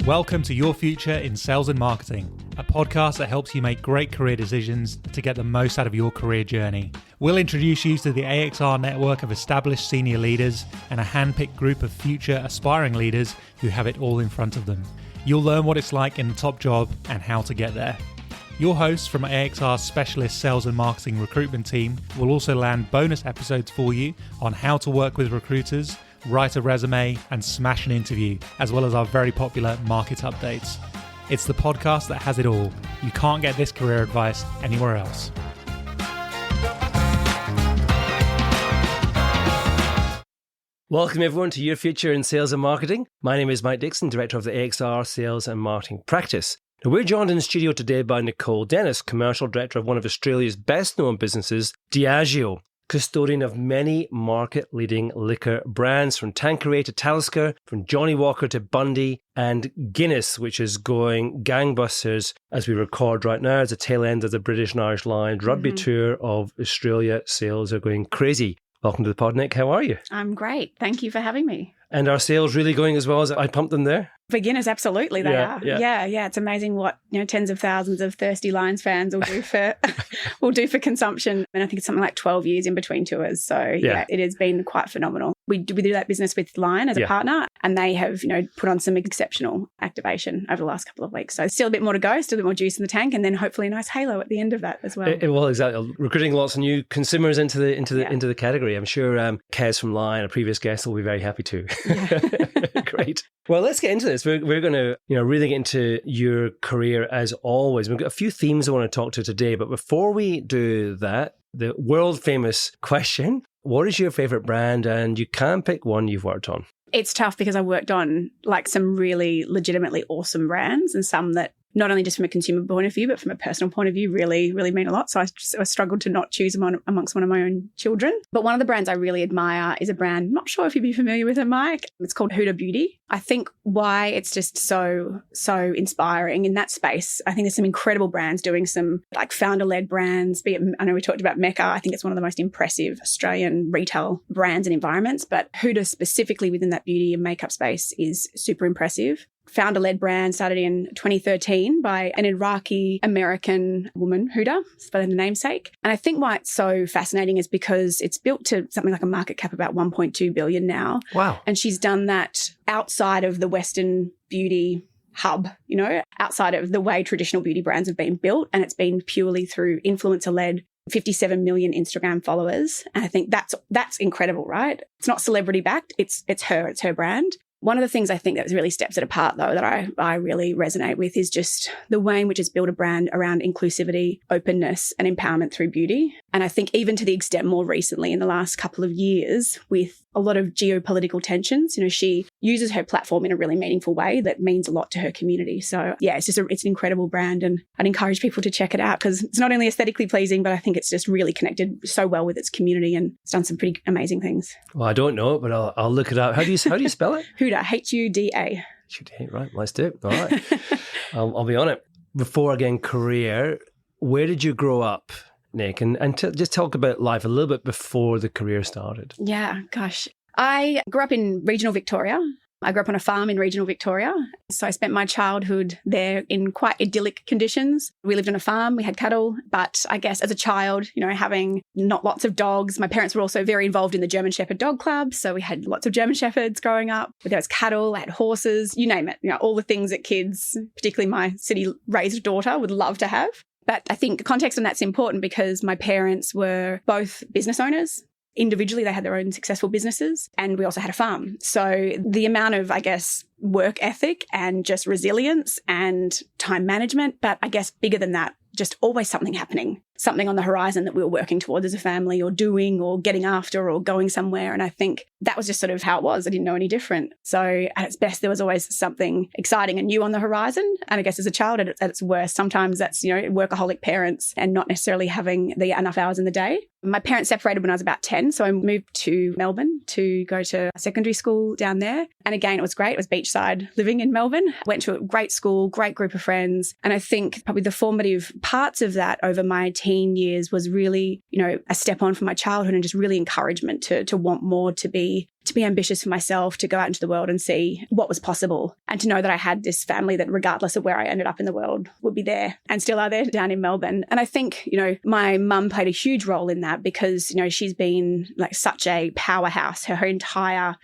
Welcome to Your Future in Sales and Marketing, a podcast that helps you make great career decisions to get the most out of your career journey. We'll introduce you to the AXR network of established senior leaders and a handpicked group of future aspiring leaders who have it all in front of them. You'll learn what it's like in the top job and how to get there. Your hosts from AXR's specialist sales and marketing recruitment team will also land bonus episodes for you on how to work with recruiters, write a resume, and smash an interview, as well as our very popular market updates. It's the podcast that has it all. You can't get this career advice anywhere else. Welcome everyone to Your Future in Sales and Marketing. My name is Mike Dixon, Director of the AXR Sales and Marketing Practice. Now, we're joined in the studio today by Nicole Dennis, Commercial Director of one of Australia's best-known businesses, Diageo, custodian of many market-leading liquor brands from Tanqueray to Talisker, from Johnnie Walker to Bundy, and Guinness, which is going gangbusters as we record right now. As the tail end of the British and Irish Lions rugby tour of Australia, sales are going crazy. Welcome to the pod, Nick. How are you? I'm great. Thank you for having me. And are sales really going as well as I pumped them there? For Guinness, absolutely they are. Yeah. It's amazing what tens of thousands of thirsty Lions fans will do for consumption. And I think it's something like 12 years in between tours. So it has been quite phenomenal. We do that business with Lion as a partner, and they have put on some exceptional activation over the last couple of weeks. So still a bit more to go, still a bit more juice in the tank, and then hopefully a nice halo at the end of that as well. Well, exactly. Recruiting lots of new consumers into the category. I'm sure Kez from Lion, a previous guest, will be very happy too. Great. Well, let's get into this. We're going to really get into your career as always. We've got a few themes I want to talk to today, but before we do that, the world famous question: what is your favorite brand? And you can pick one you've worked on. It's tough because I worked on some really legitimately awesome brands, and some that not only just from a consumer point of view, but from a personal point of view, really, really mean a lot. So I struggled to not choose them amongst one of my own children. But one of the brands I really admire is a brand, I'm not sure if you'd be familiar with it, Mike. It's called Huda Beauty. I think why it's just so inspiring in that space. I think there's some incredible brands doing some founder-led brands. I know we talked about Mecca. I think it's one of the most impressive Australian retail brands and environments. But Huda specifically within that beauty and makeup space is super impressive. Founder-led brand started in 2013 by an Iraqi-American woman, Huda, for the namesake. And I think why it's so fascinating is because it's built to something like a market cap about 1.2 billion now. Wow. And she's done that outside of the Western beauty hub, outside of the way traditional beauty brands have been built. And it's been purely through influencer-led 57 million Instagram followers. And I think that's incredible, right? It's not celebrity backed. It's her brand. One of the things I think that really steps it apart, though, that I really resonate with is just the way in which it's built a brand around inclusivity, openness, and empowerment through beauty. And I think even to the extent more recently in the last couple of years with a lot of geopolitical tensions, she uses her platform in a really meaningful way that means a lot to her community. So it's an incredible brand, and I'd encourage people to check it out because it's not only aesthetically pleasing, but I think it's just really connected so well with its community and it's done some pretty amazing things. Well, I don't know it, but I'll look it up. How do you spell it? Huda, Huda. Huda, right? Let's do it. All right. I'll be on it. Before again, career. Where did you grow up, Nick? And just talk about life a little bit before the career started. Yeah, gosh. I grew up in regional Victoria. I grew up on a farm in regional Victoria. So I spent my childhood there in quite idyllic conditions. We lived on a farm, we had cattle, but I guess as a child, having not lots of dogs, my parents were also very involved in the German Shepherd dog club. So we had lots of German Shepherds growing up. There was cattle, I had horses, you name it, all the things that kids, particularly my city-raised daughter, would love to have. But I think the context on that's important because my parents were both business owners. Individually, they had their own successful businesses, and we also had a farm. So the amount of, work ethic and just resilience and time management, but I guess bigger than that, just always something happening, something on the horizon that we were working towards as a family or doing or getting after or going somewhere. And I think that was just sort of how it was. I didn't know any different. So at its best, there was always something exciting and new on the horizon. And I guess as a child, at its worst, sometimes that's, workaholic parents and not necessarily having the enough hours in the day. My parents separated when I was about 10. So I moved to Melbourne to go to secondary school down there. And again, it was great. It was beachside living in Melbourne. Went to a great school, great group of friends. And I think probably the formative parts of that over my teen years was really, a step on from my childhood and just really encouragement to want more, to be to be ambitious for myself, to go out into the world and see what was possible, and to know that I had this family that regardless of where I ended up in the world would be there and still are there down in Melbourne. And I think, my mum played a huge role in that because, she's been like such a powerhouse her entire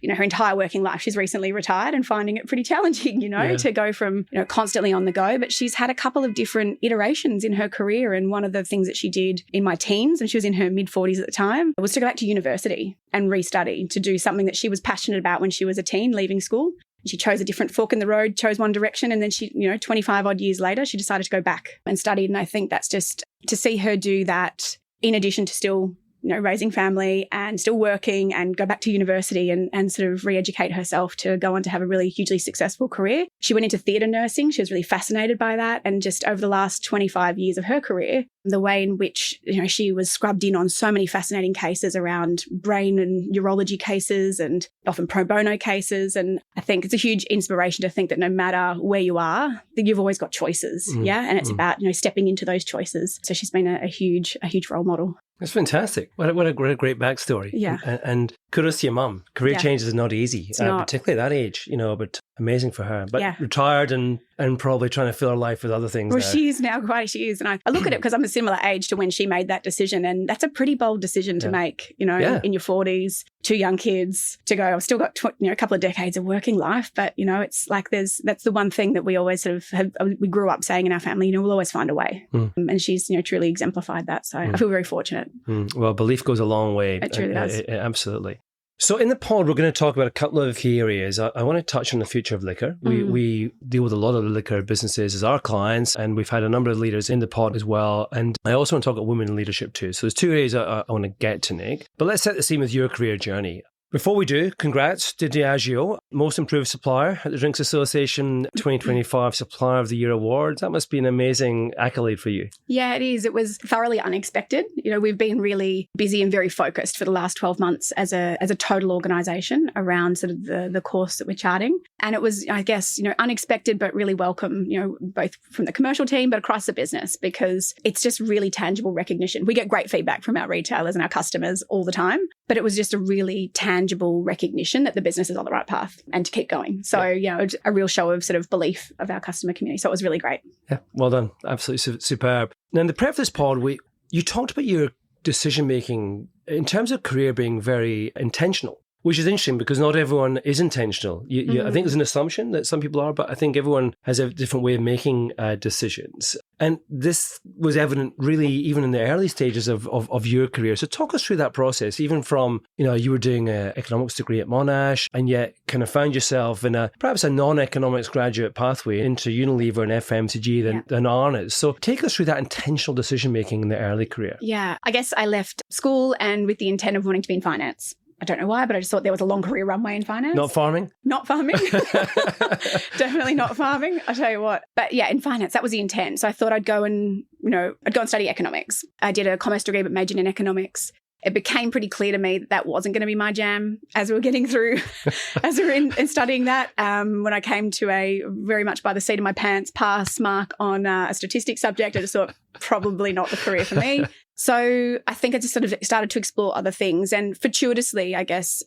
working life. She's recently retired and finding it pretty challenging, to go from, constantly on the go. But she's had a couple of different iterations in her career. And one of the things that she did in my teens, and she was in her mid-40s at the time, was to go back to university and restudy to do something that she was passionate about when she was a teen leaving school. She chose a different fork in the road, chose one direction, and then she, 25 odd years later, she decided to go back and study. And I think that's just to see her do that in addition to still raising family and still working and go back to university and sort of re-educate herself to go on to have a really hugely successful career. She went into theatre nursing. She was really fascinated by that. And just over the last 25 years of her career, the way in which, she was scrubbed in on so many fascinating cases around brain and neurology cases and often pro bono cases. And I think it's a huge inspiration to think that no matter where you are, that you've always got choices. Yeah. And it's about, stepping into those choices. So she's been a huge role model. That's fantastic. What a great backstory. Yeah. And kudos to your mum. Career changes is not easy, particularly at that age, but amazing for her. But retired and probably trying to fill her life with other things. Well, she is now she is. And I look at it because I'm a similar age to when she made that decision. And that's a pretty bold decision to make, in your 40s, 2 young kids to go. I've still got, a couple of decades of working life. But, it's like that's the one thing that we always sort of we grew up saying in our family, we'll always find a way. And she's, truly exemplified that. So I feel very fortunate. Well, belief goes a long way. It truly does. Absolutely. So in the pod, we're going to talk about a couple of key areas. I want to touch on the future of liquor. We deal with a lot of the liquor businesses as our clients, and we've had a number of leaders in the pod as well. And I also want to talk about women in leadership too. So there's 2 areas I want to get to, Nick. But let's set the scene with your career journey. Before we do, congrats to Diageo, Most Improved Supplier at the Drinks Association 2025 Supplier of the Year Awards. That must be an amazing accolade for you. Yeah, it is. It was thoroughly unexpected. We've been really busy and very focused for the last 12 months as a total organisation around sort of the course that we're charting. And it was, I guess, unexpected but really welcome, both from the commercial team but across the business, because it's just really tangible recognition. We get great feedback from our retailers and our customers all the time, but it was just a really tangible recognition that the business is on the right path and to keep going. So, it's a real show of sort of belief of our customer community. So it was really great. Yeah, well done. Absolutely superb. Now, in the prep of this pod, you talked about your decision-making in terms of career being very intentional, which is interesting because not everyone is intentional. I think there's an assumption that some people are, but I think everyone has a different way of making decisions. And this was evident really even in the early stages of your career. So talk us through that process, even from, you were doing an economics degree at Monash and yet kind of found yourself in perhaps a non-economics graduate pathway into Unilever and FMCG, then Arnott. So take us through that intentional decision-making in the early career. Yeah, I guess I left school and with the intent of wanting to be in finance. I don't know why, but I just thought there was a long career runway in finance. Not farming? Not farming. Definitely not farming. I'll tell you what. But yeah, in finance, that was the intent. So I thought I'd go and study economics. I did a commerce degree, but majored in economics. It became pretty clear to me that wasn't going to be my jam as we were getting through, as we were in studying that. When I came to a very much by the seat of my pants pass mark on a statistics subject, I just thought probably not the career for me. So I think I just sort of started to explore other things, and fortuitously, I guess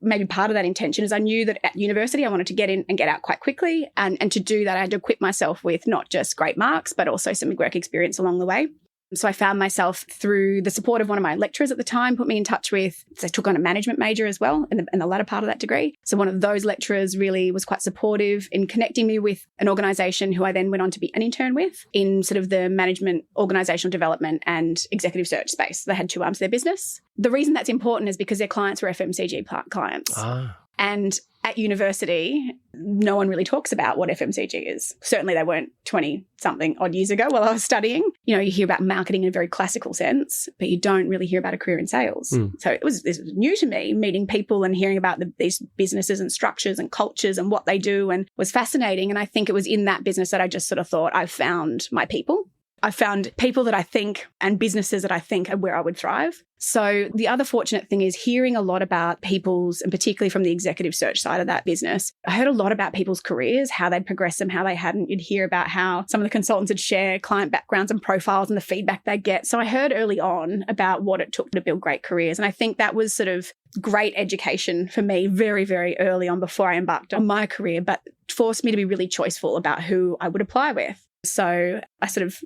maybe part of that intention is I knew that at university I wanted to get in and get out quite quickly. And to do that, I had to equip myself with not just great marks, but also some work experience along the way. So I found myself through the support of one of my lecturers at the time, put me in touch with, so I took on a management major as well in the latter part of that degree. So one of those lecturers really was quite supportive in connecting me with an organisation who I then went on to be an intern with in sort of the management, organisational development and executive search space. They had 2 arms to their business. The reason that's important is because their clients were FMCG clients. And at university, no one really talks about what FMCG is. Certainly they weren't 20-something odd years ago while I was studying. You hear about marketing in a very classical sense, but you don't really hear about a career in sales. So this was new to me, meeting people and hearing about these businesses and structures and cultures and what they do, and was fascinating. And I think it was in that business that I just sort of thought, I've found my people. I found people that I think and businesses that I think are where I would thrive. So the other fortunate thing is hearing a lot about people's, and particularly from the executive search side of that business, I heard a lot about people's careers, how they'd progressed them, how they hadn't. You'd hear about how some of the consultants would share client backgrounds and profiles and the feedback they get. So I heard early on about what it took to build great careers. And I think that was sort of great education for me very, very early on before I embarked on my career, but forced me to be really choiceful about who I would apply with. So I sort of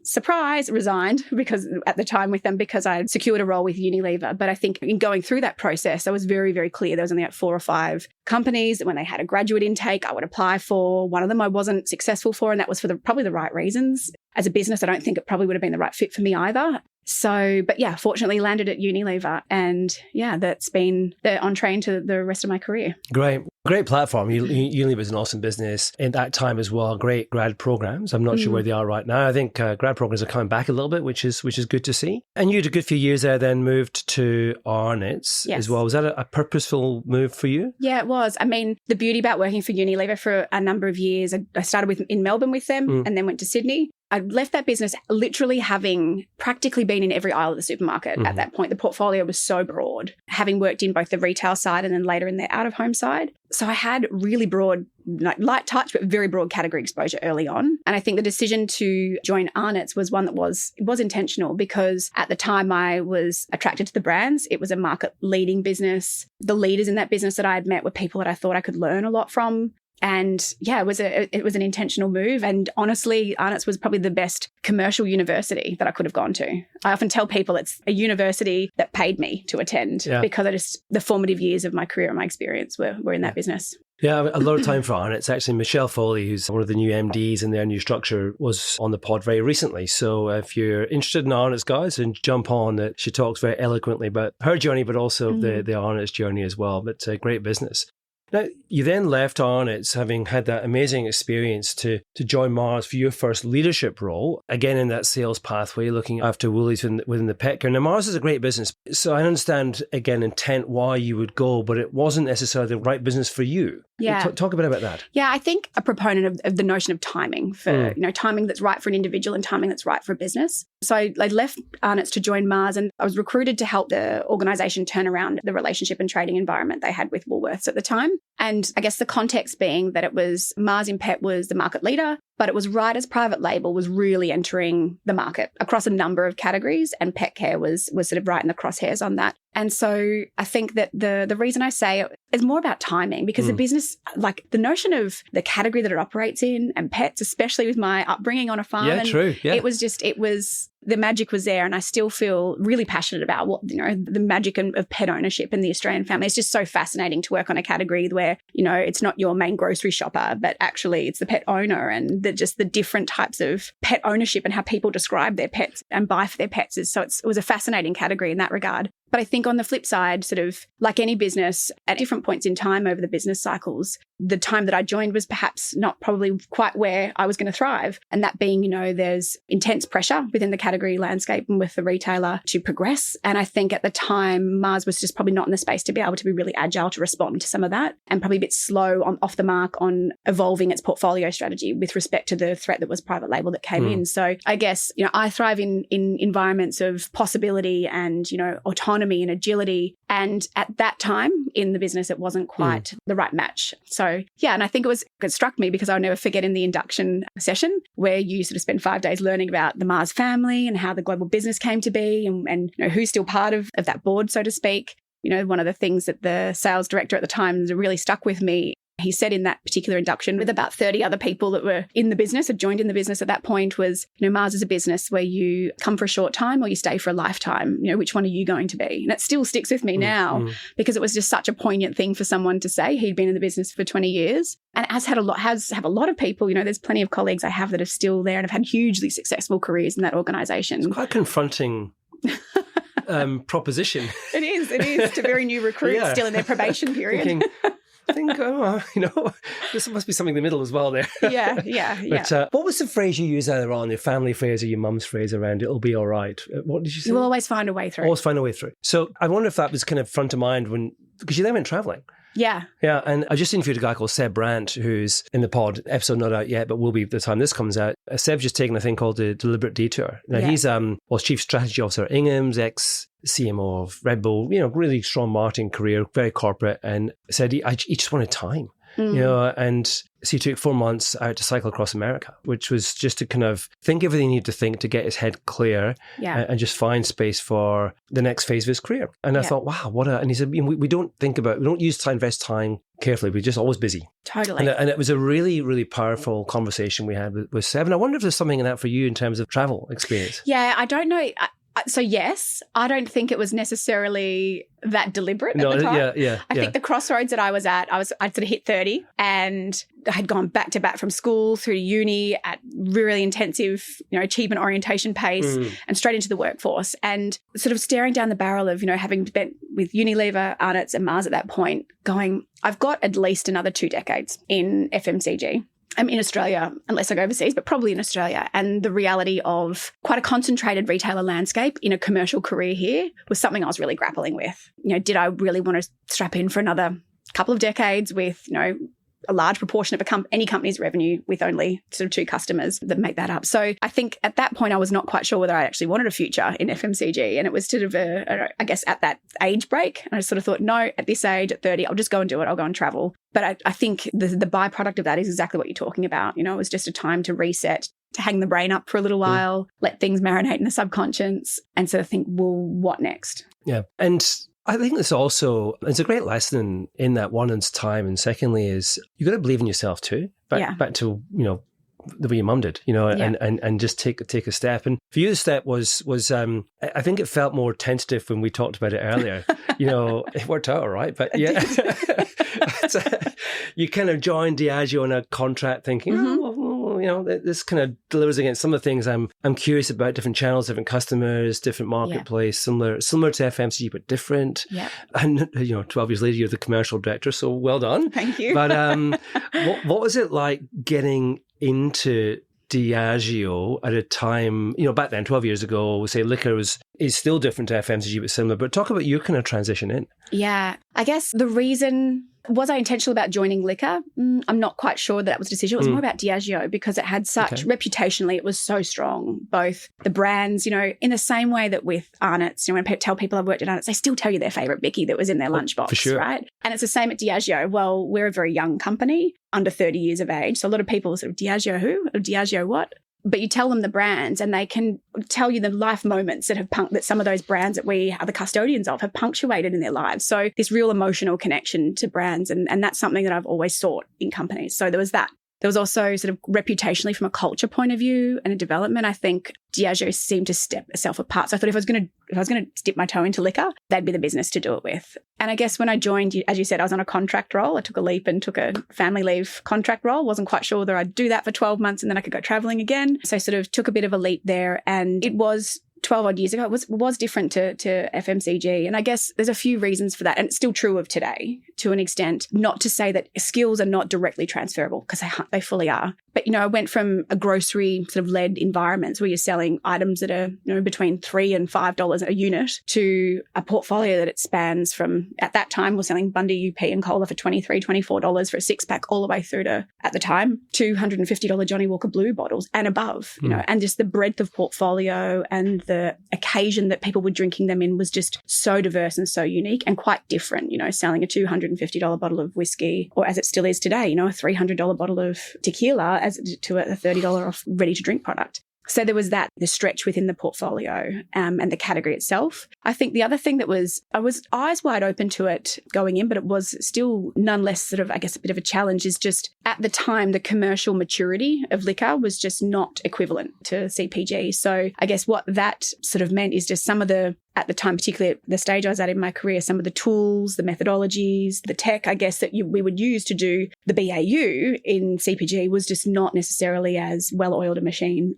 resigned because at the time with them because I had secured a role with Unilever. But I think in going through that process, I was very, very clear. There was only like 4 or 5 companies that when they had a graduate intake, I would apply for. One of them I wasn't successful for, and that was for probably the right reasons. As a business, I don't think it probably would have been the right fit for me either. So, but yeah, fortunately landed at Unilever, and yeah, that's been the entree into the rest of my career. Great platform. Unilever is an awesome business in that time as well. Great grad programs. I'm not sure where they are right now. I think grad programs are coming back a little bit, which is good to see. And you had a good few years there, then moved to Arnott as well. Was that a purposeful move for you? Yeah, it was. I mean, the beauty about working for Unilever for a number of years, I started in Melbourne with them and then went to Sydney. I left that business literally having practically been in every aisle of the supermarket at that point. The portfolio was so broad, having worked in both the retail side and then later in the out-of-home side. So I had really broad, light touch, but very broad category exposure early on. And I think the decision to join Arnott's was one that was intentional because at the time I was attracted to the brands. It was a market-leading business. The leaders in that business that I had met were people that I thought I could learn a lot from. And yeah, it was an intentional move. And honestly, Arnott's was probably the best commercial university that I could have gone to. I often tell people it's a university that paid me to attend because the formative years of my career and my experience were in that business. Yeah, a lot of time for Arnott's. Actually, Michelle Foley, who's one of the new MDs in their new structure, was on the pod very recently. So if you're interested in Arnott's, guys, then jump on it. She talks very eloquently about her journey, but also the Arnott's journey as well. But a great business. Now, you then left Arnott's, having had that amazing experience to join Mars for your first leadership role, again in that sales pathway, looking after Woolies within the pet care. Now, Mars is a great business, so I understand, again, intent why you would go, but it wasn't necessarily the right business for you. Yeah. Talk a bit about that. Yeah, I think a proponent of the notion of timing for, timing that's right for an individual and timing that's right for a business. So I left Arnott's to join Mars, and I was recruited to help the organisation turn around the relationship and trading environment they had with Woolworths at the time. And I guess the context being that it was Mars in Pet was the market leader, but it was right as private label was really entering the market across a number of categories, and pet care was sort of right in the crosshairs on that. And so I think that the reason I say it is more about timing, because the business, like the notion of the category that it operates in and pets, especially with my upbringing on a farm. Yeah, true. Yeah. It was the magic was there, and I still feel really passionate about the magic of pet ownership in the Australian family. It's just so fascinating to work on a category where, it's not your main grocery shopper, but actually it's the pet owner, and the different types of pet ownership and how people describe their pets and buy for their pets. It was a fascinating category in that regard. But I think on the flip side, sort of like any business, at different points in time over the business cycles, the time that I joined was perhaps not probably quite where I was going to thrive. And that being, there's intense pressure within the category landscape and with the retailer to progress. And I think at the time, Mars was just probably not in the space to be able to be really agile to respond to some of that, and probably a bit slow off the mark on evolving its portfolio strategy with respect to the threat that was private label that came in. So I guess, I thrive in environments of possibility and, autonomy and agility. And at that time in the business, it wasn't quite the right match. So yeah, and I think it struck me because I'll never forget in the induction session where you sort of spend 5 days learning about the Mars family and how the global business came to be and who's still part of that board, so to speak. One of the things that the sales director at the time really stuck with me, he said in that particular induction with about 30 other people that were in the business, had joined in the business at that point, was, Mars is a business where you come for a short time or you stay for a lifetime. Which one are you going to be? And it still sticks with me now because it was just such a poignant thing for someone to say. He'd been in the business for 20 years and has have a lot of people, there's plenty of colleagues I have that are still there and have had hugely successul careers in that organisation. It's quite confronting. Proposition. It is to very new recruits still in their probation period. This must be something in the middle as well there. Yeah. But what was the phrase you used earlier on, your family phrase or your mum's phrase around it'll be all right? What did you say? You will always find a way through. Always find a way through. So I wonder if that was kind of front of mind because you then went travelling. Yeah. Yeah, and I just interviewed a guy called Seb Brandt, who's in the pod, episode not out yet, but will be by the time this comes out. Seb's just taken a thing called the Deliberate Detour. Now, he's Chief Strategy Officer at Ingham's, ex-CMO of Red Bull, really strong marketing career, very corporate, and said he just wanted time. And so he took 4 months out to cycle across America, which was just to kind of think everything he needed to think to get his head clear and just find space for the next phase of his career. And I thought, wow, and he said, we don't use time, invest time carefully. We're just always busy. Totally. And it was a really, really powerful conversation we had with Seb. And I wonder if there's something in that for you in terms of travel experience. Yeah, I don't know. So yes, I don't think it was necessarily that deliberate at the time. I think the crossroads that I was at, I'd sort of hit 30 and I had gone back to back from school through to uni at really intensive, achievement orientation pace and straight into the workforce, and sort of staring down the barrel of, having spent with Unilever, Arnott and Mars at that point, going, I've got at least another 2 decades in FMCG. I'm in Australia, unless I go overseas, but probably in Australia. And the reality of quite a concentrated retailer landscape in a commercial career here was something I was really grappling with. Did I really want to strap in for another couple of decades with, a large proportion of any company's revenue with only sort of 2 customers that make that up? So I think at that point, I was not quite sure whether I actually wanted a future in FMCG. And it was sort of I guess at that age break. And I sort of thought, no, at this age, at 30, I'll just go and do it. I'll go and travel. But I think the byproduct of that is exactly what you're talking about. It was just a time to reset, to hang the brain up for a little while, let things marinate in the subconscious and sort of think, well, what next? Yeah. And I think it's a great lesson in that. One, it's time. And secondly is you got to believe in yourself too. Back to, the way your mum did, and just take a step. And for you, the step was I think it felt more tentative when we talked about it earlier. It worked out all right, but yeah. You kind of joined Diageo on a contract thinking, this kind of delivers against some of the things I'm curious about, different channels, different customers, different marketplace, similar to FMCG, but different. Yeah. And, 12 years later, you're the commercial director, so well done. Thank you. But what was it like getting into Diageo at a time, back then, 12 years ago, we say liquor is still different to FMCG, but similar. But talk about your kind of transition in. Yeah. I guess the reason, was I intentional about joining liquor? I'm not quite sure that was a decision. It was more about Diageo because it had such, reputationally, it was so strong. Both the brands, in the same way that with Arnott's, when I tell people I've worked at Arnott's, they still tell you their favourite Bicky that was in their lunchbox, for sure. Right? And it's the same at Diageo. Well, we're a very young company, under 30 years of age. So a lot of people sort of, Diageo who? Or Diageo what? But you tell them the brands and they can tell you the life moments that some of those brands that we are the custodians of have punctuated in their lives. So this real emotional connection to brands. And that's something that I've always sought in companies. So there was that. There was also sort of reputationally from a culture point of view and a development, I think Diageo seemed to step itself apart. So I thought if I was going to dip my toe into liquor, that'd be the business to do it with. And I guess when I joined, as you said, I was on a contract role. I took a leap and took a family leave contract role. Wasn't quite sure whether I'd do that for 12 months and then I could go traveling again. So I sort of took a bit of a leap there, and it was 12 odd years ago, it was different to FMCG. And I guess there's a few reasons for that. And it's still true of today to an extent, not to say that skills are not directly transferable, because they fully are. But, I went from a grocery sort of led environments where you're selling items that are, between $3 and $5 a unit to a portfolio that it spans from, at that time, we're selling Bundy UP and Cola for $23, $24 for a 6-pack all the way through to, at the time, $250 Johnny Walker Blue bottles and above, and just the breadth of portfolio and the occasion that people were drinking them in was just so diverse and so unique and quite different, selling a $250 bottle of whiskey, or as it still is today, a $300 bottle of tequila as to a $30 off ready to drink product. So there was the stretch within the portfolio and the category itself. I think the other thing I was eyes wide open to it going in, but it was still nonetheless sort of, I guess, a bit of a challenge, is just at the time, the commercial maturity of liquor was just not equivalent to CPG. So I guess what that sort of meant is just some of the, at the time, particularly at the stage I was at in my career, some of the tools, the methodologies, the tech, I guess, that we would use to do the BAU in CPG was just not necessarily as well-oiled a machine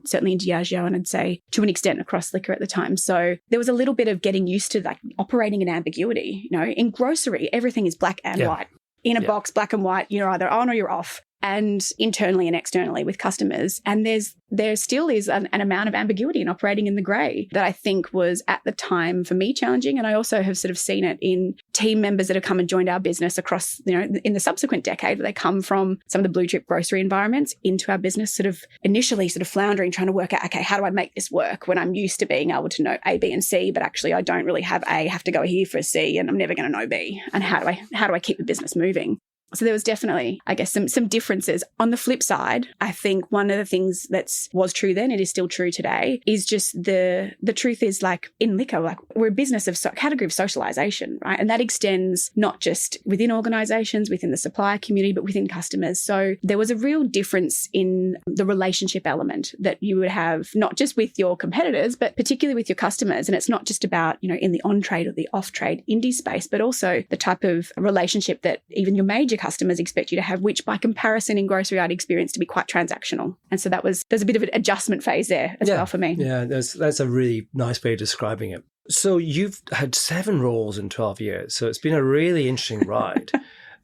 certainly in Diageo, and I'd say to an extent across liquor at the time. So there was a little bit of getting used to operating in ambiguity. In grocery, everything is black and white. In a box, black and white, you're either on or you're off. and internally and externally with customers. And there still is an amount of ambiguity in operating in the grey that I think was at the time for me challenging. And I also have sort of seen it in team members that have come and joined our business across, in the subsequent decade, where they come from some of the blue chip grocery environments into our business, sort of initially sort of floundering, trying to work out, okay, how do I make this work when I'm used to being able to know A, B, and C, but actually I don't really have A, I have to go here for C, and I'm never going to know B. And how do I keep the business moving? So there was definitely, I guess, some differences. On the flip side, I think one of the things that was true then, it is still true today, is just the truth is, like in liquor, like we're a business of category of socialization, right? And that extends not just within organizations, within the supplier community, but within customers. So there was a real difference in the relationship element that you would have, not just with your competitors, but particularly with your customers. And it's not just about, in the on-trade or the off-trade indie space, but also the type of relationship that even your major customers expect you to have, which by comparison in grocery I'd experienced to be quite transactional. And so there's a bit of an adjustment phase there as well for me. Yeah, that's a really nice way of describing it. So you've had 7 roles in 12 years. So it's been a really interesting ride.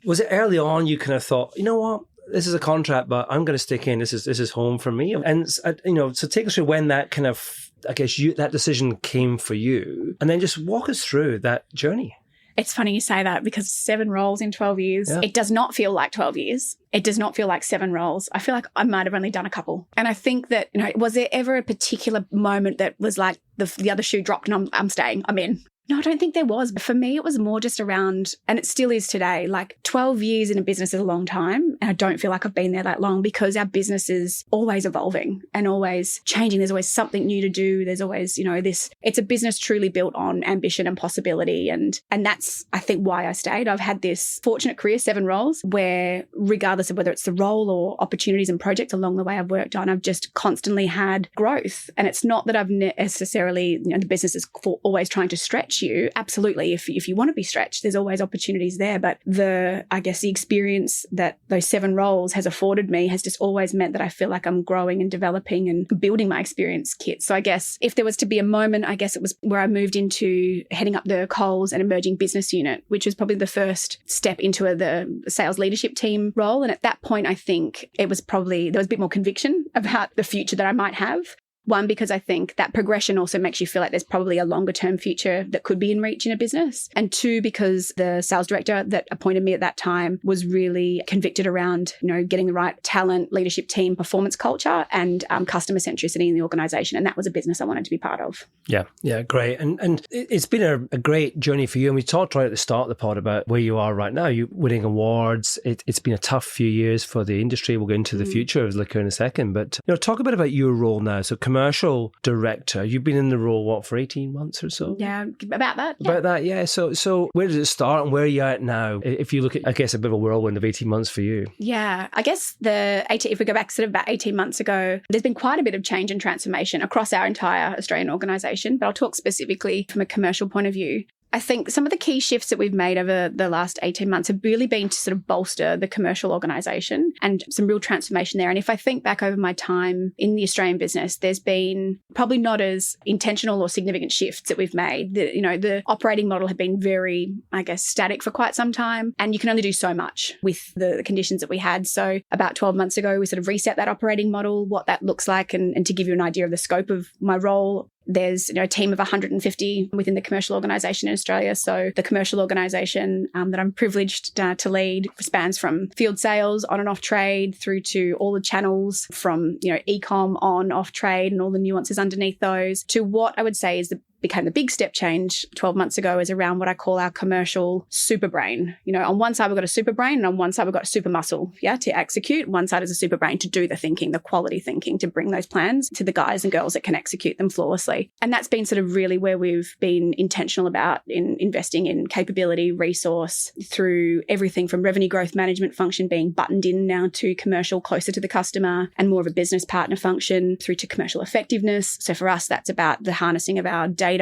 Was it early on you kind of thought, you know what, this is a contract, but I'm going to stick in. This is home for me. And, so take us through when that kind of, I guess, that decision came for you, and then just walk us through that journey. It's funny you say that, because 7 roles in 12 years, It does not feel like 12 years. It does not feel like 7 roles. I feel like I might have only done a couple. And I think that, was there ever a particular moment that was like the other shoe dropped and I'm staying, I'm in? No, I don't think there was. For me, it was more just around, and it still is today, like 12 years in a business is a long time. And I don't feel like I've been there that long, because our business is always evolving and always changing. There's always something new to do. There's always, it's a business truly built on ambition and possibility. And that's, I think, why I stayed. I've had this fortunate career, 7 roles, where regardless of whether it's the role or opportunities and projects along the way I've worked on, I've just constantly had growth. And it's not that I've necessarily, the business is always trying to stretch you. Absolutely. If you want to be stretched, there's always opportunities there. But the experience that those 7 roles has afforded me has just always meant that I feel like I'm growing and developing and building my experience kit. So I guess if there was to be a moment, I guess it was where I moved into heading up the Coles and emerging business unit, which was probably the first step into the sales leadership team role. And at that point, I think there was a bit more conviction about the future that I might have. One, because I think that progression also makes you feel like there's probably a longer term future that could be in reach in a business. And 2, because the sales director that appointed me at that time was really convicted around, getting the right talent, leadership team, performance culture, and customer centricity in the organization. And that was a business I wanted to be part of. Yeah, great. And it's been a great journey for you. And we talked right at the start of the pod about where you are right now. You're winning awards. It's been a tough few years for the industry. We'll get into the future of liquor in a second. But talk a bit about your role now. So commercial director, you've been in the role, for 18 months or so? Yeah, about that. About that, yeah. So where does it start and where are you at now? If you look at, I guess, a bit of a whirlwind of 18 months for you. Yeah, I guess if we go back sort of about 18 months ago, there's been quite a bit of change and transformation across our entire Australian organisation, but I'll talk specifically from a commercial point of view. I think some of the key shifts that we've made over the last 18 months have really been to sort of bolster the commercial organisation and some real transformation there. And if I think back over my time in the Australian business, there's been probably not as intentional or significant shifts that we've made. The operating model had been very, I guess, static for quite some time. And you can only do so much with the conditions that we had. So about 12 months ago, we sort of reset that operating model, what that looks like. And to give you an idea of the scope of my role, there's a team of 150 within the commercial organisation in Australia. So the commercial organisation that I'm privileged to lead spans from field sales, on and off trade, through to all the channels from e-com, on, off trade, and all the nuances underneath those, to what I would say became the big step change 12 months ago is around what I call our commercial super brain. On one side, we've got a super brain, and on one side, we've got a super muscle, to execute. One side is a super brain to do the thinking, the quality thinking, to bring those plans to the guys and girls that can execute them flawlessly. And that's been sort of really where we've been intentional about in investing in capability, resource, through everything from revenue growth management function being buttoned in now to commercial, closer to the customer, and more of a business partner function, through to commercial effectiveness. So for us, that's about the harnessing of our data,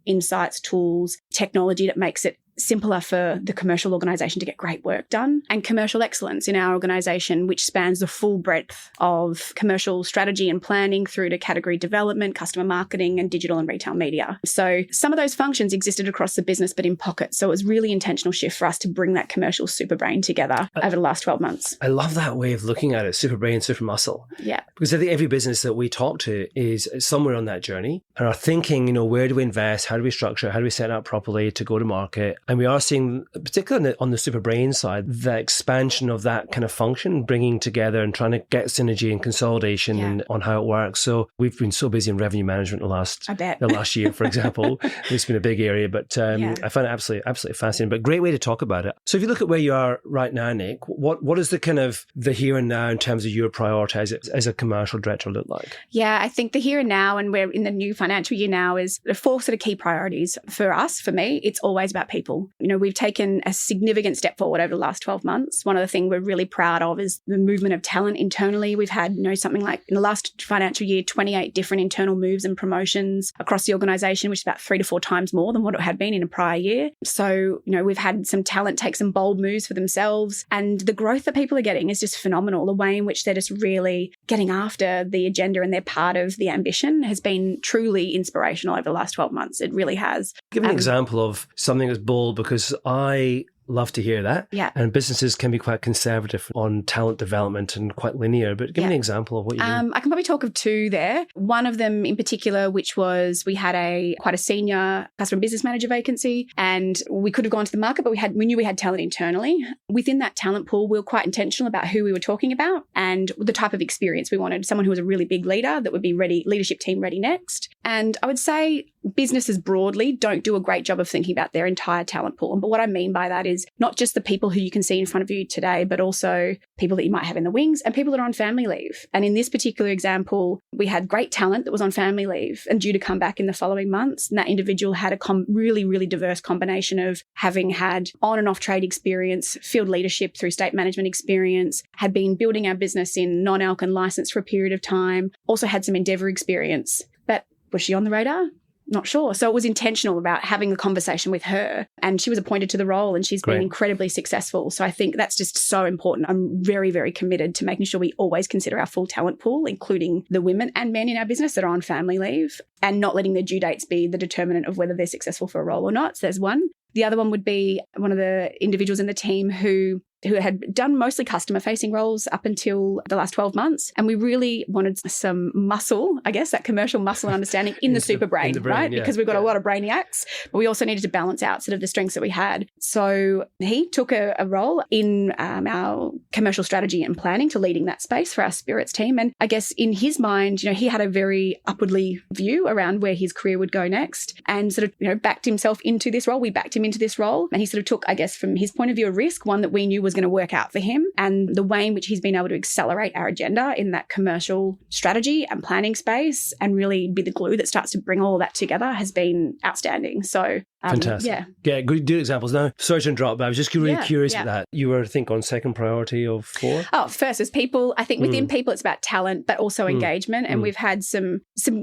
insights, tools, technology that makes it simpler for the commercial organisation to get great work done, and commercial excellence in our organisation, which spans the full breadth of commercial strategy and planning through to category development, customer marketing, and digital and retail media. So some of those functions existed across the business, but in pockets. So it was really intentional shift for us to bring that commercial super brain together over the last 12 months. I love that way of looking at it, super brain, super muscle. Yeah. Because I think every business that we talk to is somewhere on that journey and are thinking, where do we invest? How do we structure? How do we set up properly to go to market? And we are seeing, particularly on the super brain side, the expansion of that kind of function, bringing together and trying to get synergy and consolidation and on how it works. So we've been so busy in revenue management the last year, for example. It's been a big area, but I find it absolutely fascinating, but great way to talk about it. So if you look at where you are right now, Nick, what is the kind of the here and now in terms of your prioritize as a commercial director look like? Yeah, I think the here and now, and we're in the new financial year now, is the 4 sort of key priorities for us. For me, it's always about people. We've taken a significant step forward over the last 12 months. One of the things we're really proud of is the movement of talent internally. We've had, something like in the last financial year, 28 different internal moves and promotions across the organisation, which is about 3 to 4 times more than what it had been in a prior year. So, we've had some talent take some bold moves for themselves, and the growth that people are getting is just phenomenal. The way in which they're just really getting after the agenda and they're part of the ambition has been truly inspirational over the last 12 months. It really has. Give an example of something that's bold, because I love to hear that. Yeah. And businesses can be quite conservative on talent development and quite linear, but give me an example of what you mean. I can probably talk of 2 there. One of them in particular, which was we had quite a senior customer business manager vacancy, and we could have gone to the market, but we knew we had talent internally. Within that talent pool, we were quite intentional about who we were talking about and the type of experience we wanted. Someone who was a really big leader that would be ready, leadership team ready next. And I would say businesses broadly don't do a great job of thinking about their entire talent pool. But what I mean by that is not just the people who you can see in front of you today, but also people that you might have in the wings and people that are on family leave. And in this particular example, we had great talent that was on family leave and due to come back in the following months. And that individual had a really, really diverse combination of having had on and off trade experience, field leadership through state management experience, had been building our business in non-alc and license for a period of time, also had some Endeavour experience. But was she on the radar? Not sure. So it was intentional about having a conversation with her, and she was appointed to the role and she's been incredibly successful. So I think that's just so important. I'm very, very committed to making sure we always consider our full talent pool, including the women and men in our business that are on family leave, and not letting their due dates be the determinant of whether they're successful for a role or not. So there's one. The other one would be one of the individuals in the team who had done mostly customer-facing roles up until the last 12 months. And we really wanted some muscle, I guess, that commercial muscle and understanding in the super brain, right? Yeah, because we've got a lot of brainiacs, but we also needed to balance out sort of the strengths that we had. So he took a role in our commercial strategy and planning to leading that space for our spirits team. And I guess in his mind, he had a very upwardly view around where his career would go next and sort of, backed himself into this role. We backed him into this role. And he sort of took, I guess, from his point of view, a risk, one that we knew was going to work out for him, and the way in which he's been able to accelerate our agenda in that commercial strategy and planning space and really be the glue that starts to bring all that together has been outstanding. So fantastic. Yeah, good examples. Now, sorry to interrupt, but I was just really curious about that. You were, I think, on second priority of 4? Oh, first is people. I think within people, it's about talent, but also engagement. And we've had some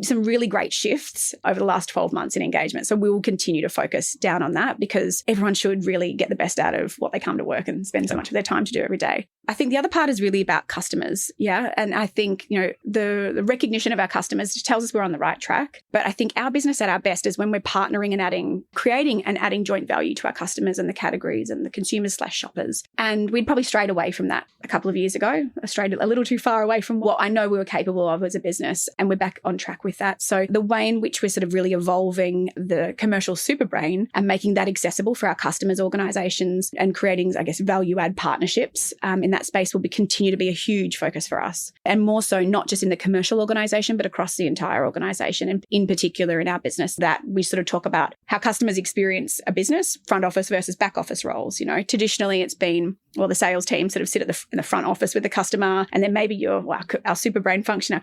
really great shifts over the last 12 months in engagement. So we will continue to focus down on that because everyone should really get the best out of what they come to work and spend so much of their time to do every day. I think the other part is really about customers. Yeah. And I think, the recognition of our customers tells us we're on the right track. But I think our business at our best is when we're partnering and creating and adding joint value to our customers and the categories and the consumers/shoppers. And we'd probably strayed away from that a couple of years ago. I strayed a little too far away from what I know we were capable of as a business. And we're back on track with that. So the way in which we're sort of really evolving the commercial super brain and making that accessible for our customers, organizations, and creating, I guess, value add partnerships in that space will continue to be a huge focus for us. And more so, not just in the commercial organization, but across the entire organization. And in particular in our business, that we sort of talk about how customers experience a business, front office versus back office roles. Traditionally it's been the sales team sort of sit in the front office with the customer, and then maybe our super brain function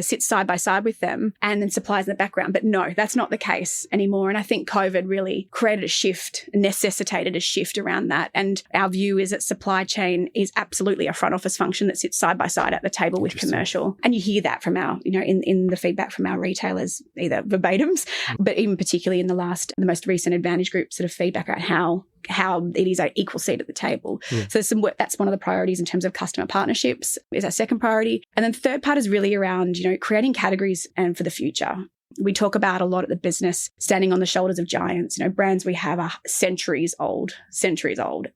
sits side by side with them, and then supplies in the background. But no, that's not the case anymore. And I think COVID really necessitated a shift around that. And our view is that supply chain is absolutely a front office function that sits side by side at the table with commercial. And you hear that from in the feedback from our retailers, either verbatims, but even particularly in the most recent Advantage Group sort of feedback about how it is an equal seat at the table. Yeah. So some work, that's one of the priorities in terms of customer partnerships is our second priority. And then the third part is really around, creating categories and for the future. We talk about a lot at the business standing on the shoulders of giants. Brands we have are centuries old,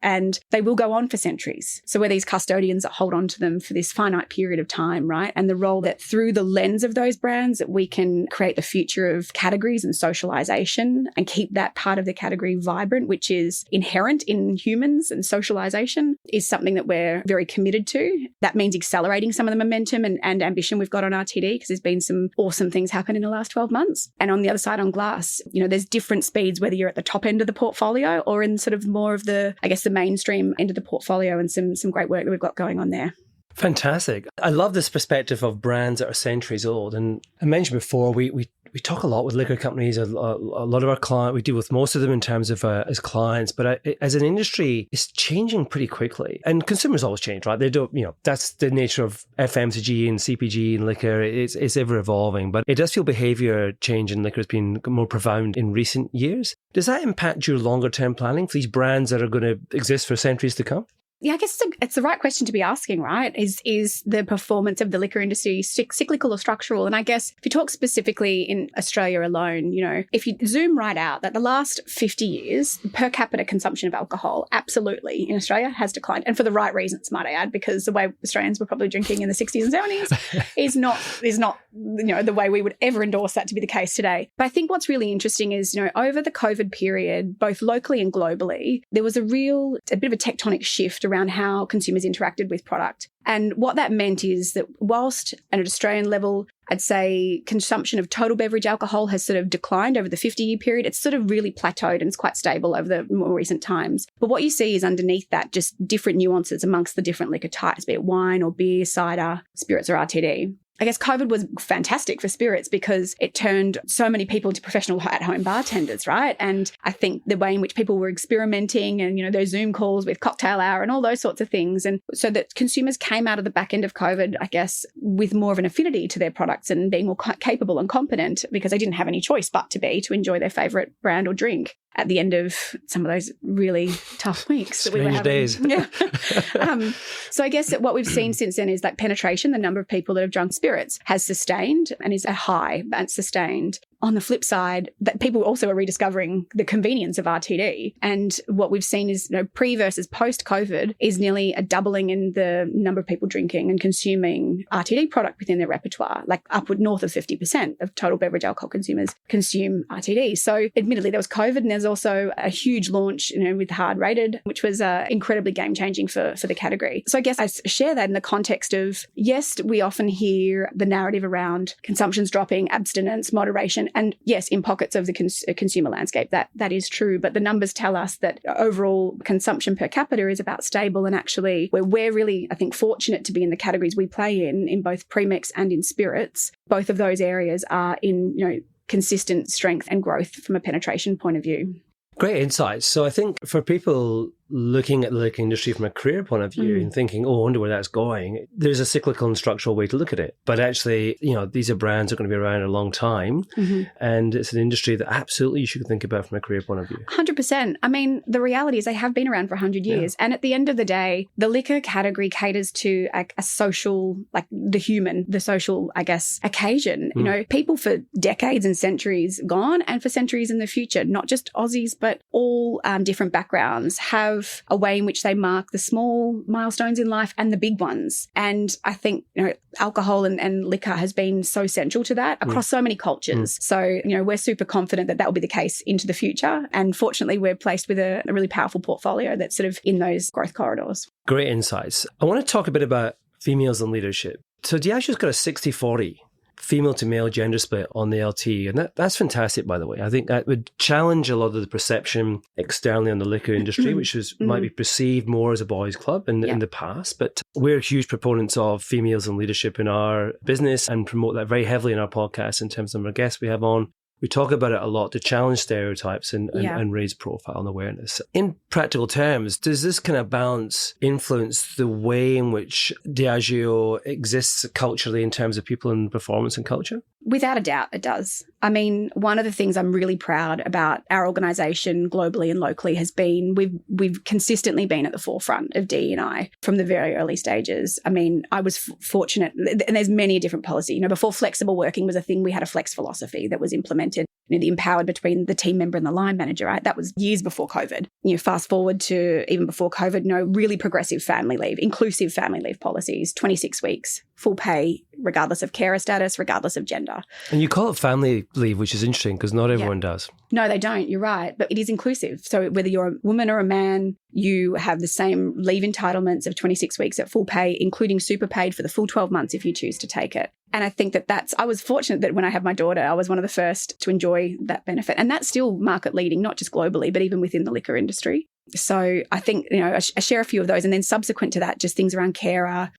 and they will go on for centuries. So we're these custodians that hold on to them for this finite period of time, right? And the role that through the lens of those brands that we can create the future of categories and socialization and keep that part of the category vibrant, which is inherent in humans, and socialization is something that we're very committed to. That means accelerating some of the momentum and ambition we've got on RTD, because there's been some awesome things happen in the last 12 months. And on the other side, on glass, there's different speeds, whether you're at the top end of the portfolio or in sort of more of the mainstream end of the portfolio, and some great work that we've got going on there. Fantastic. I love this perspective of brands that are centuries old. And I mentioned before, we talk a lot with liquor companies, a lot of our clients, we deal with most of them in terms of as clients, but as an industry, it's changing pretty quickly. And consumers always change, right? They don't, that's the nature of FMCG and CPG and liquor. It's ever evolving, but it does feel behavior change in liquor has been more profound in recent years. Does that impact your longer term planning for these brands that are going to exist for centuries to come? Yeah, I guess it's the right question to be asking, right? Is the performance of the liquor industry cyclical or structural? And I guess if you talk specifically in Australia alone, if you zoom right out, that the last 50 years, per capita consumption of alcohol absolutely in Australia has declined. And for the right reasons, might I add, because the way Australians were probably drinking in the 60s and 70s is not the way we would ever endorse that to be the case today. But I think what's really interesting is, over the COVID period, both locally and globally, there was a bit of a tectonic shift around how consumers interacted with product. And what that meant is that whilst at an Australian level, I'd say consumption of total beverage alcohol has sort of declined over the 50-year period, it's sort of really plateaued and it's quite stable over the more recent times. But what you see is underneath that just different nuances amongst the different liquor types, be it wine or beer, cider, spirits or RTD. I guess COVID was fantastic for spirits because it turned so many people into professional at-home bartenders, right? And I think the way in which people were experimenting and, those Zoom calls with cocktail hour and all those sorts of things. And so that consumers came out of the back end of COVID, I guess, with more of an affinity to their products and being more capable and competent because they didn't have any choice but to enjoy their favourite brand or drink at the end of some of those really tough weeks that we were having. Days. Yeah. So I guess that what we've seen since then is that penetration, the number of people that have drunk spirits has sustained and is a high, but sustained. On the flip side, that people also are rediscovering the convenience of RTD. And what we've seen is, pre versus post-COVID is nearly a doubling in the number of people drinking and consuming RTD product within their repertoire, like upward north of 50% of total beverage alcohol consumers consume RTD. So admittedly, there was COVID and there's also a huge launch, with Hard Rated, which was incredibly game-changing for the category. So I guess I share that in the context of, yes, we often hear the narrative around consumption's dropping, abstinence, moderation, and yes, in pockets of the consumer landscape, that is true. But the numbers tell us that overall consumption per capita is about stable. And actually, we're really, I think, fortunate to be in the categories we play in both premix and in spirits. Both of those areas are in, consistent strength and growth from a penetration point of view. Great insights. So I think for people looking at the liquor industry from a career point of view and thinking, I wonder where that's going, there's a cyclical and structural way to look at it. But actually, these are brands that are going to be around a long time. And it's an industry that absolutely you should think about from a career point of view. 100%. I mean, the reality is they have been around for 100 years. Yeah. And at the end of the day, the liquor category caters to a social, like the social, I guess, occasion. People for decades and centuries gone and for centuries in the future, not just Aussies, but all different backgrounds have a way in which they mark the small milestones in life and the big ones. And I think, alcohol and liquor has been so central to that across so many cultures. So, we're super confident that will be the case into the future. And fortunately, we're placed with a really powerful portfolio that's sort of in those growth corridors. Great insights. I want to talk a bit about females in leadership. So Diageo's got a 60-40 female to male gender split on the LT. And that's fantastic, by the way. I think that would challenge a lot of the perception externally on the liquor industry, which might be perceived more as a boys' club in the past. But we're huge proponents of females in leadership in our business and promote that very heavily in our podcast in terms of our guests we have on. We talk about it a lot to challenge stereotypes and raise profile and awareness. In practical terms, does this kind of balance influence the way in which Diageo exists culturally in terms of people and performance and culture? Without a doubt, it does. I mean, one of the things I'm really proud about our organisation globally and locally has been we've consistently been at the forefront of DE&I from the very early stages. I mean, I was fortunate, and there's many different policy. Before flexible working was a thing, we had a flex philosophy that was implemented. The empowered between the team member and the line manager, right? That was years before COVID. Fast forward to even before COVID, really progressive family leave, inclusive family leave policies, 26 weeks, full pay, regardless of carer status, regardless of gender. And you call it family leave, which is interesting because not everyone does. No, they don't. You're right. But it is inclusive. So whether you're a woman or a man, you have the same leave entitlements of 26 weeks at full pay, including super paid for the full 12 months if you choose to take it. And I think I was fortunate that when I had my daughter, I was one of the first to enjoy that benefit. And that's still market leading, not just globally, but even within the liquor industry. So I think, I share a few of those. And then subsequent to that, just things around carer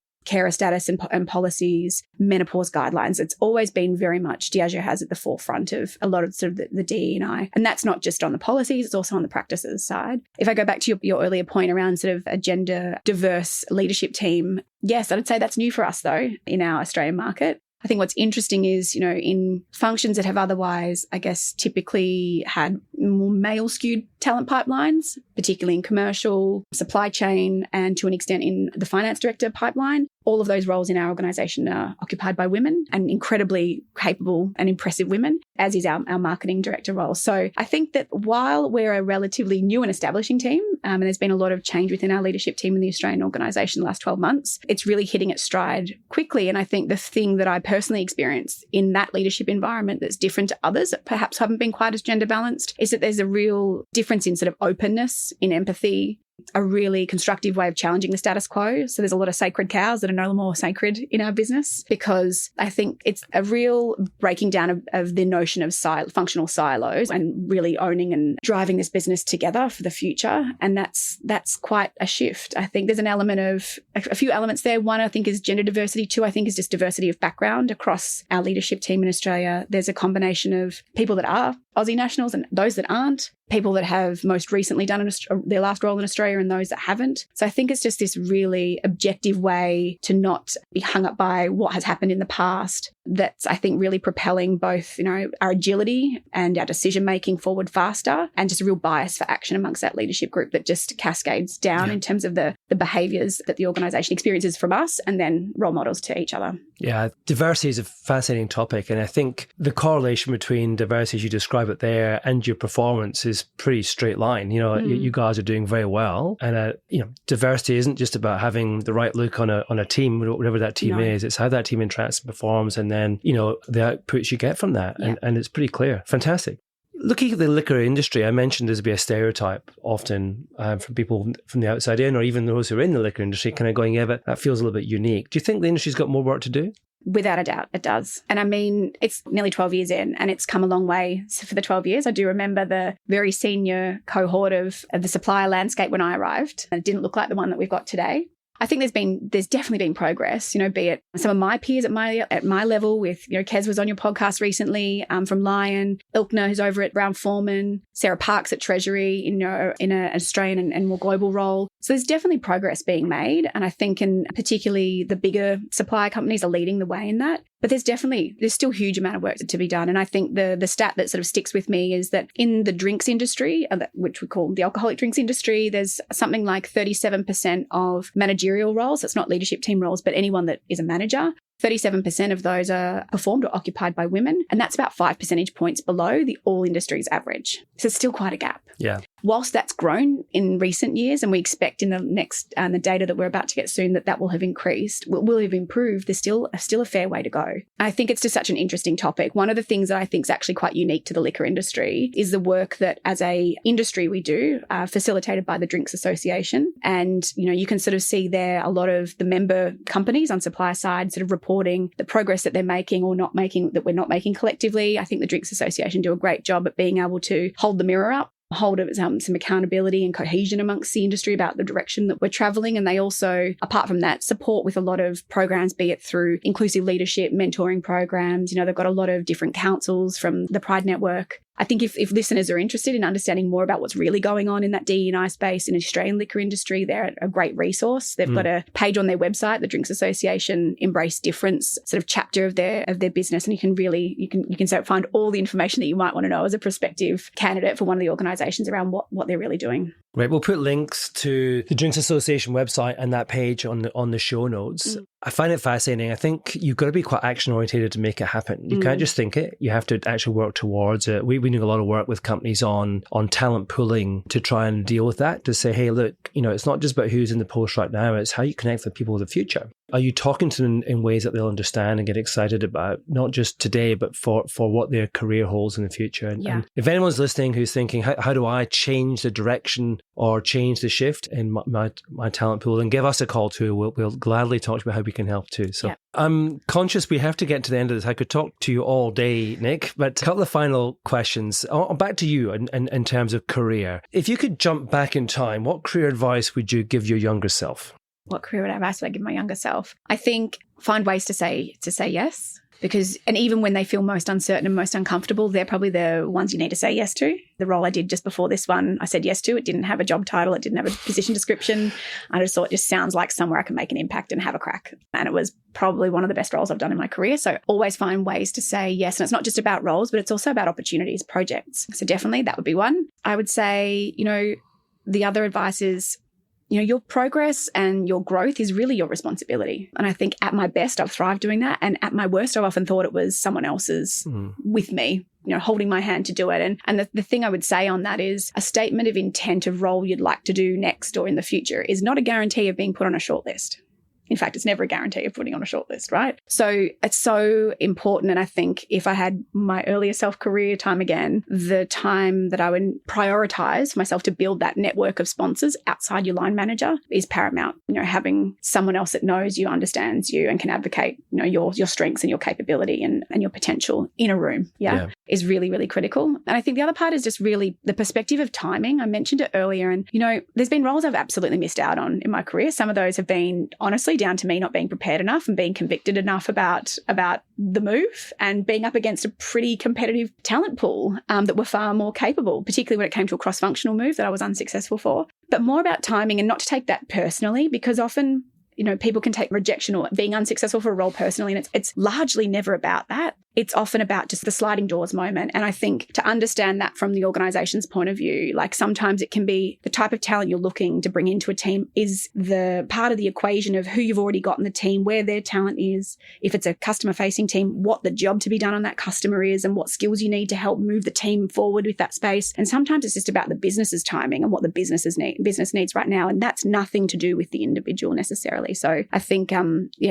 status and policies, menopause guidelines. It's always been very much Diageo has at the forefront of a lot of sort of the DE&I. And that's not just on the policies, it's also on the practices side. If I go back to your earlier point around sort of a gender diverse leadership team, yes, I'd say that's new for us though in our Australian market. I think what's interesting is, in functions that have otherwise, I guess, typically had more male-skewed talent pipelines, particularly in commercial, supply chain, and to an extent in the finance director pipeline, all of those roles in our organisation are occupied by women and incredibly capable and impressive women, as is our marketing director role. So I think that while we're a relatively new and establishing team, and there's been a lot of change within our leadership team in the Australian organisation the last 12 months, it's really hitting its stride quickly. And I think the thing that I personally experienced in that leadership environment that's different to others that perhaps haven't been quite as gender balanced is that there's a real difference in sort of openness, in empathy, a really constructive way of challenging the status quo. So there's a lot of sacred cows that are no more sacred in our business, because I think it's a real breaking down of the notion of functional silos and really owning and driving this business together for the future. And that's quite a shift. I think there's an element of a few elements there. One, I think, is gender diversity. Two, I think, is just diversity of background across our leadership team in Australia. There's a combination of people that are Aussie nationals and those that aren't, people that have most recently done their last role in Australia and those that haven't. So I think it's just this really objective way to not be hung up by what has happened in the past. That's, I think, really propelling both, our agility and our decision-making forward faster, and just a real bias for action amongst that leadership group that just cascades down in terms of the behaviours that the organisation experiences from us and then role models to each other. Yeah, diversity is a fascinating topic. And I think the correlation between diversity, as you describe it there, and your performance is pretty straight line. You guys are doing very well. And, diversity isn't just about having the right look on a team, whatever that team is. It's how that team interacts and performs, and then, the outputs you get from that. Yeah. And it's pretty clear. Fantastic. Looking at the liquor industry, I mentioned there's be a stereotype often from people from the outside in, or even those who are in the liquor industry, kind of going, yeah, but that feels a little bit unique. Do you think the industry's got more work to do? Without a doubt, it does. And I mean, it's nearly 12 years in and it's come a long way. So for the 12 years, I do remember the very senior cohort of the supplier landscape when I arrived. And it didn't look like the one that we've got today. I think there's definitely been progress, be it some of my peers at my level with, Kez was on your podcast recently, from Lion, Ilkner, who's over at Brown-Forman, Sarah Parks at Treasury, in an Australian and more global role. So there's definitely progress being made. And I think particularly the bigger supplier companies are leading the way in that. But there's still a huge amount of work to be done. And I think the stat that sort of sticks with me is that in the drinks industry, which we call the alcoholic drinks industry, there's something like 37% of managerial roles. That's not leadership team roles, but anyone that is a manager. 37% of those are performed or occupied by women. And that's about 5 percentage points below the all industries average. So it's still quite a gap. Yeah. whilst that's grown in recent years, and we expect in the next the data that we're about to get soon that will have increased, will have improved, there's still a fair way to go. I think it's just such an interesting topic. One of the things that I think is actually quite unique to the liquor industry is the work that as a industry we do, facilitated by the Drinks Association. And, you can sort of see there a lot of the member companies on supplier side sort of reporting the progress that they're making or not making, that we're not making collectively. I think the Drinks Association do a great job at being able to hold the mirror up, hold of some accountability and cohesion amongst the industry about the direction that we're traveling. And they also, apart from that, support with a lot of programs, be it through inclusive leadership, mentoring programs. They've got a lot of different councils from the Pride Network. I think if listeners are interested in understanding more about what's really going on in that DE&I space in the Australian liquor industry, they're a great resource. They've got a page on their website, the Drinks Association Embrace Difference sort of chapter of their business, and you can find all the information that you might want to know as a prospective candidate for one of the organisations around what they're really doing. Right, we'll put links to the Drinks Association website and that page on the show notes. I find it fascinating. I think you've got to be quite action-oriented to make it happen. You can't just think it. You have to actually work towards it. We do a lot of work with companies on talent pooling to try and deal with that, to say, hey, look, it's not just about who's in the post right now, it's how you connect with people of the future. Are you talking to them in ways that they'll understand and get excited about, not just today, but for what their career holds in the future? And if anyone's listening who's thinking, how do I change the direction or change the shift in my talent pool, then give us a call too. We'll gladly talk about how we can help too. So I'm conscious we have to get to the end of this. I could talk to you all day, Nick, but a couple of final questions. Back to you in terms of career. If you could jump back in time, what career advice would you give your younger self? What career advice would I give my younger self? I think find ways to say yes. And even when they feel most uncertain and most uncomfortable, they're probably the ones you need to say yes to. The role I did just before this one, I said yes to. It didn't have a job title. It didn't have a position description. I just thought it just sounds like somewhere I can make an impact and have a crack. And it was probably one of the best roles I've done in my career. So always find ways to say yes. And it's not just about roles, but it's also about opportunities, projects. So definitely that would be one. I would say, the other advice is, your progress and your growth is really your responsibility. And I think at my best, I've thrived doing that. And at my worst, I've often thought it was someone else's with me, holding my hand to do it. And the thing I would say on that is a statement of intent of role you'd like to do next or in the future is not a guarantee of being put on a shortlist. In fact, it's never a guarantee of putting on a shortlist, right? So it's so important. And I think if I had my earlier self-career time again, the time that I would prioritize myself to build that network of sponsors outside your line manager is paramount. Having someone else that knows you, understands you, and can advocate, your strengths and your capability and your potential in a room, is really, really critical. And I think the other part is just really the perspective of timing. I mentioned it earlier. And, there's been roles I've absolutely missed out on in my career. Some of those have been honestly down to me not being prepared enough and being convicted enough about the move and being up against a pretty competitive talent pool that were far more capable, particularly when it came to a cross-functional move that I was unsuccessful for. But more about timing and not to take that personally, because often, people can take rejection or being unsuccessful for a role personally, and it's largely never about that. It's often about just the sliding doors moment. And I think to understand that from the organization's point of view, like sometimes it can be the type of talent you're looking to bring into a team is the part of the equation of who you've already got in the team, where their talent is, if it's a customer-facing team, what the job to be done on that customer is, and what skills you need to help move the team forward with that space. And sometimes it's just about the business's timing and what the business needs right now. And that's nothing to do with the individual necessarily. So I think,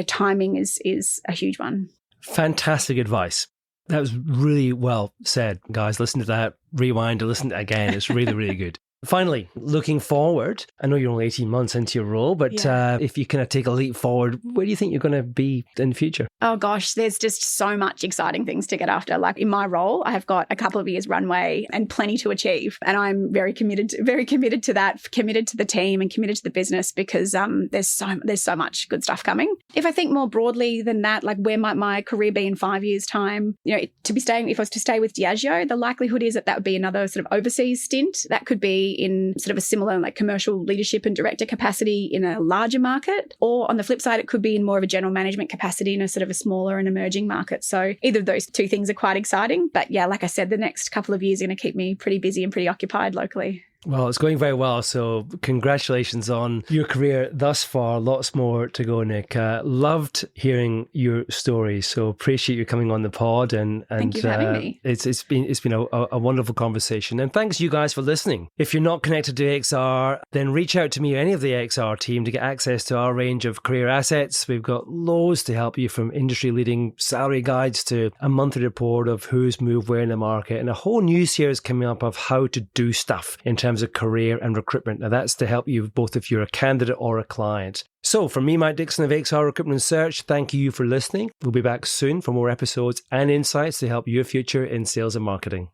timing is a huge one. Fantastic advice. That was really well said, guys. Listen to that, rewind and listen to it again. It's really, really good. Finally, looking forward, I know you're only 18 months into your role, but if you kind of take a leap forward, where do you think you're going to be in the future? Oh gosh, there's just so much exciting things to get after. Like in my role, I have got a couple of years runway and plenty to achieve. And I'm very committed to that, committed to the team and committed to the business because there's so much good stuff coming. If I think more broadly than that, like where might my career be in 5 years' time? If I was to stay with Diageo, the likelihood is that would be another sort of overseas stint. That could be in sort of a similar like commercial leadership and director capacity in a larger market, or on the flip side, it could be in more of a general management capacity in a sort of a smaller and emerging market. So either of those two things are quite exciting. But yeah, like I said, the next couple of years are going to keep me pretty busy and pretty occupied locally. Well, it's going very well. So congratulations on your career thus far. Lots more to go, Nick. Loved hearing your story. So appreciate you coming on the pod. And thank you for having me. It's been a wonderful conversation. And thanks you guys for listening. If you're not connected to AXR, then reach out to me or any of the AXR team to get access to our range of career assets. We've got loads to help you, from industry-leading salary guides to a monthly report of who's moved where in the market, and a whole new series coming up of how to do stuff in terms of career and recruitment. Now that's to help you both if you're a candidate or a client. So from me, Mike Dixon of AXR Recruitment and Search, thank you for listening. We'll be back soon for more episodes and insights to help your future in sales and marketing.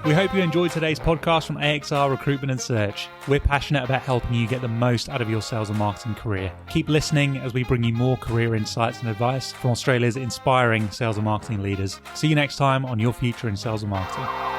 We hope you enjoyed today's podcast from AXR Recruitment and Search. We're passionate about helping you get the most out of your sales and marketing career. Keep listening as we bring you more career insights and advice from Australia's inspiring sales and marketing leaders. See you next time on Your Future in Sales and Marketing.